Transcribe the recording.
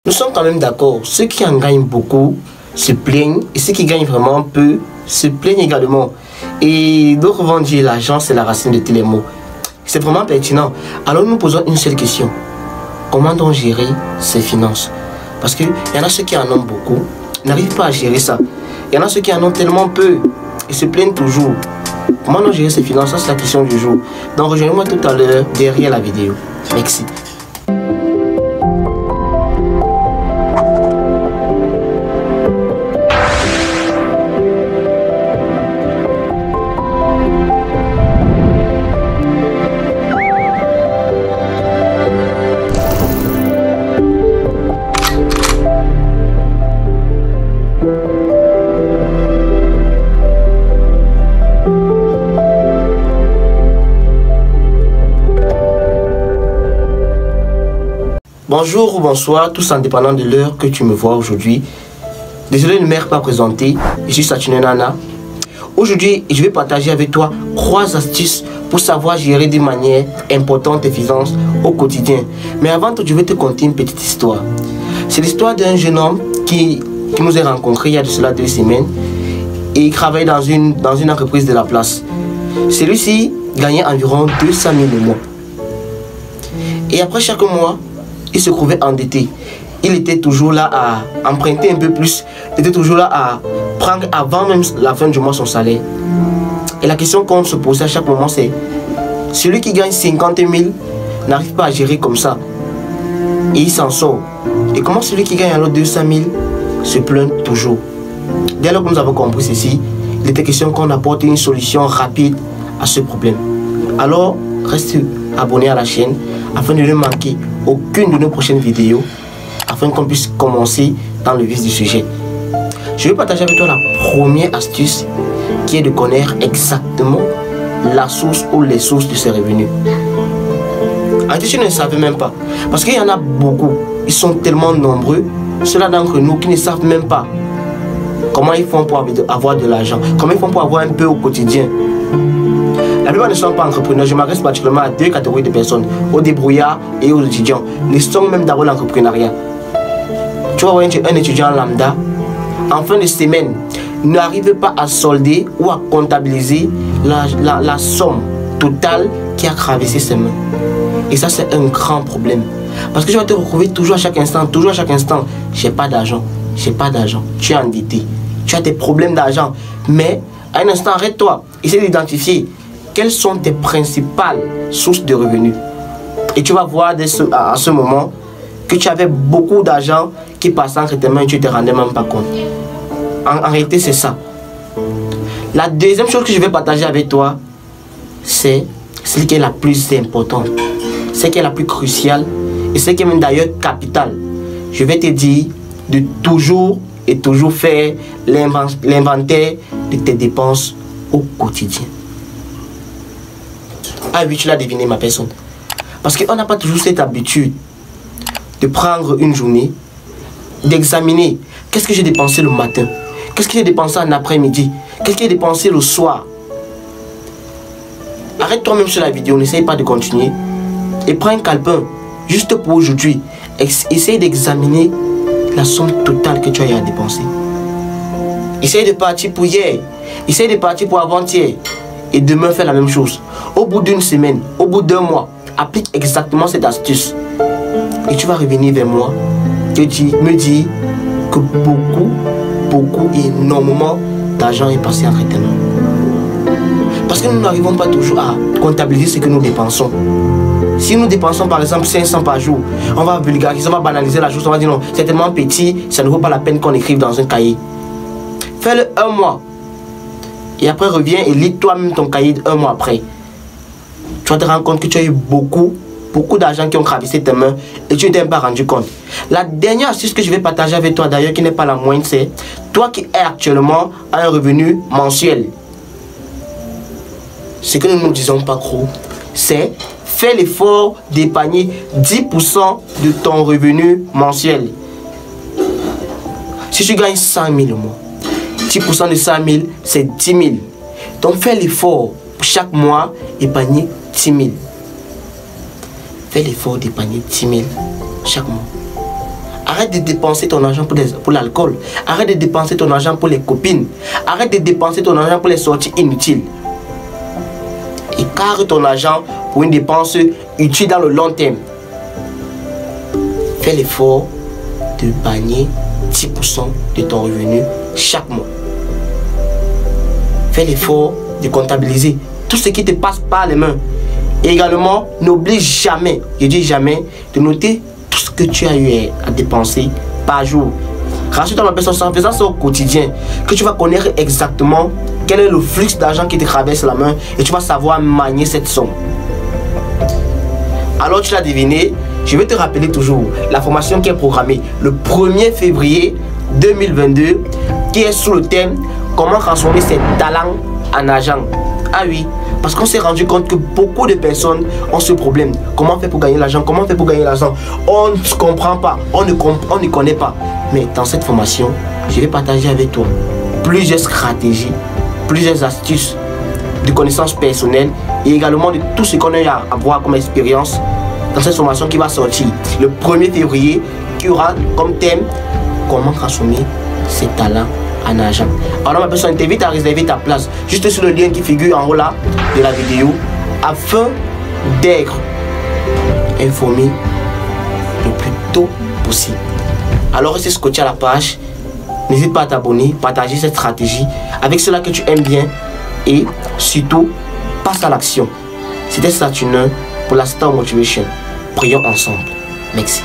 Nous sommes quand même d'accord. Ceux qui en gagnent beaucoup se plaignent et ceux qui gagnent vraiment peu se plaignent également. Et d'autres vont dire l'argent c'est la racine de tous les maux. C'est vraiment pertinent. Alors nous posons une seule question. Comment donc gérer ses finances? Parce qu'il y en a ceux qui en ont beaucoup, n'arrivent pas à gérer ça. Il y en a ceux qui en ont tellement peu et se plaignent toujours. Comment donc gérer ses finances? Ça c'est la question du jour. Donc rejoignez-moi tout à l'heure derrière la vidéo. Merci. Bonjour ou bonsoir, tous en dépendant de l'heure que tu me vois aujourd'hui. Désolé de ne m'être pas présenté, je suis Saturne Nana. Aujourd'hui, je vais partager avec toi 3 astuces pour savoir gérer de manière importante tes finances au quotidien. Mais avant tout, je vais te conter une petite histoire. C'est l'histoire d'un jeune homme qui nous a rencontrés il y a de cela 2 semaines. Et il travaille dans une entreprise de la place. Celui-ci gagnait environ 200 000 le mois. Et après chaque mois, il se trouvait endetté. Il était toujours là à emprunter un peu plus. Il était toujours là à prendre avant même la fin du mois son salaire. Et la question qu'on se posait à chaque moment c'est: celui qui gagne 50 000 n'arrive pas à gérer comme ça. Et il s'en sort. Et comment celui qui gagne alors 200 000 se plaint toujours? Dès lors que nous avons compris ceci, il était question qu'on apporte une solution rapide à ce problème. Alors, reste abonné à la chaîne afin de ne manquer aucune de nos prochaines vidéos, afin qu'on puisse commencer dans le vif du sujet. Je vais partager avec toi la première astuce qui est de connaître exactement la source ou les sources de ses revenus. En fait, je ne savais même pas. Parce qu'il y en a beaucoup, ils sont tellement nombreux, ceux-là d'entre nous qui ne savent même pas comment ils font pour avoir de l'argent, comment ils font pour avoir un peu au quotidien. La plupart ne sont pas entrepreneurs. Je m'adresse particulièrement à 2 catégories de personnes, aux débrouillards et aux étudiants. Ils sont même d'abord l'entrepreneuriat. Tu vas voir un étudiant lambda, en fin de semaine, n'arrive pas à solder ou à comptabiliser la somme totale qui a traversé ses mains. Et ça, c'est un grand problème. Parce que tu vas te retrouver toujours à chaque instant, j'ai pas d'argent, tu es endetté, tu as des problèmes d'argent. Mais à un instant, arrête-toi, essaie d'identifier quelles sont tes principales sources de revenus. Et tu vas voir à ce moment que tu avais beaucoup d'argent qui passait entre tes mains et tu ne te rendais même pas compte. En réalité, c'est ça. La deuxième chose que je vais partager avec toi, c'est celle qui est la plus importante, celle qui est la plus cruciale et celle qui est même d'ailleurs capitale. Je vais te dire de toujours faire l'inventaire de tes dépenses au quotidien. Ah oui, tu l'as deviné ma personne. Parce qu'on n'a pas toujours cette habitude de prendre une journée, d'examiner qu'est-ce que j'ai dépensé le matin, qu'est-ce que j'ai dépensé en après-midi, qu'est-ce que j'ai dépensé le soir. Arrête-toi même sur la vidéo, n'essaye pas de continuer. Et prends un calepin, juste pour aujourd'hui. Essaye d'examiner la somme totale que tu as eu à dépenser. Essaye de partir pour hier, essaye de partir pour avant-hier. Et demain, fais la même chose. Au bout d'une semaine, au bout d'1 mois, applique exactement cette astuce. Et tu vas revenir vers moi et me dire que énormément d'argent est passé entre tes mains. Parce que nous n'arrivons pas toujours à comptabiliser ce que nous dépensons. Si nous dépensons par exemple 500 par jour, on va vulgariser, on va banaliser la chose, on va dire non, c'est tellement petit, ça ne vaut pas la peine qu'on écrive dans un cahier. Fais-le 1 mois. Et après reviens et lis toi-même ton cahier 1 mois après. Tu vas te rendre compte que tu as eu beaucoup d'argent qui ont traversé tes mains et tu ne t'es pas rendu compte. La dernière astuce que je vais partager avec toi d'ailleurs qui n'est pas la moindre, c'est toi qui es actuellement à un revenu mensuel. Ce que nous ne disons pas trop, c'est fais l'effort d'épargner 10% de ton revenu mensuel. Si tu gagnes 100 000 le mois, 10% de 100 000, c'est 10 000. Donc fais l'effort chaque mois épargner 10 000. Fais l'effort d'épargner 10 000 chaque mois. Arrête de dépenser ton argent pour l'alcool. Arrête de dépenser ton argent pour les copines. Arrête de dépenser ton argent pour les sorties inutiles. Écarte ton argent pour une dépense utile dans le long terme. Fais l'effort de gagner 10% de ton revenu chaque mois. Fais l'effort de comptabiliser tout ce qui te passe par les mains. Et également, n'oublie jamais, je dis jamais, de noter tout ce que tu as eu à dépenser par jour. Rassure-toi ma personne, en faisant ça au quotidien, que tu vas connaître exactement quel est le flux d'argent qui te traverse la main et tu vas savoir manier cette somme. Alors tu l'as deviné, je vais te rappeler toujours la formation qui est programmée le 1er février 2022 qui est sous le thème comment transformer ses talents en argent. Ah oui, parce qu'on s'est rendu compte que beaucoup de personnes ont ce problème. Comment faire pour gagner l'argent? Comment faire pour gagner l'argent? On ne comprend pas, on ne connaît pas. Mais dans cette formation, je vais partager avec toi plusieurs stratégies, plusieurs astuces de connaissances personnelles et également de tout ce qu'on a à voir comme expérience dans cette formation qui va sortir le 1er février qui aura comme thème comment transformer ses talents en argent. Alors ma personne t'invite à réserver ta place juste sur le lien qui figure en haut là de la vidéo afin d'être informé le plus tôt possible. Alors reste scotché à la page, n'hésite pas à t'abonner, partager cette stratégie avec ceux-là que tu aimes bien et surtout passe à l'action. C'était Saturneur pour la Star Motivation. Prions ensemble. Merci.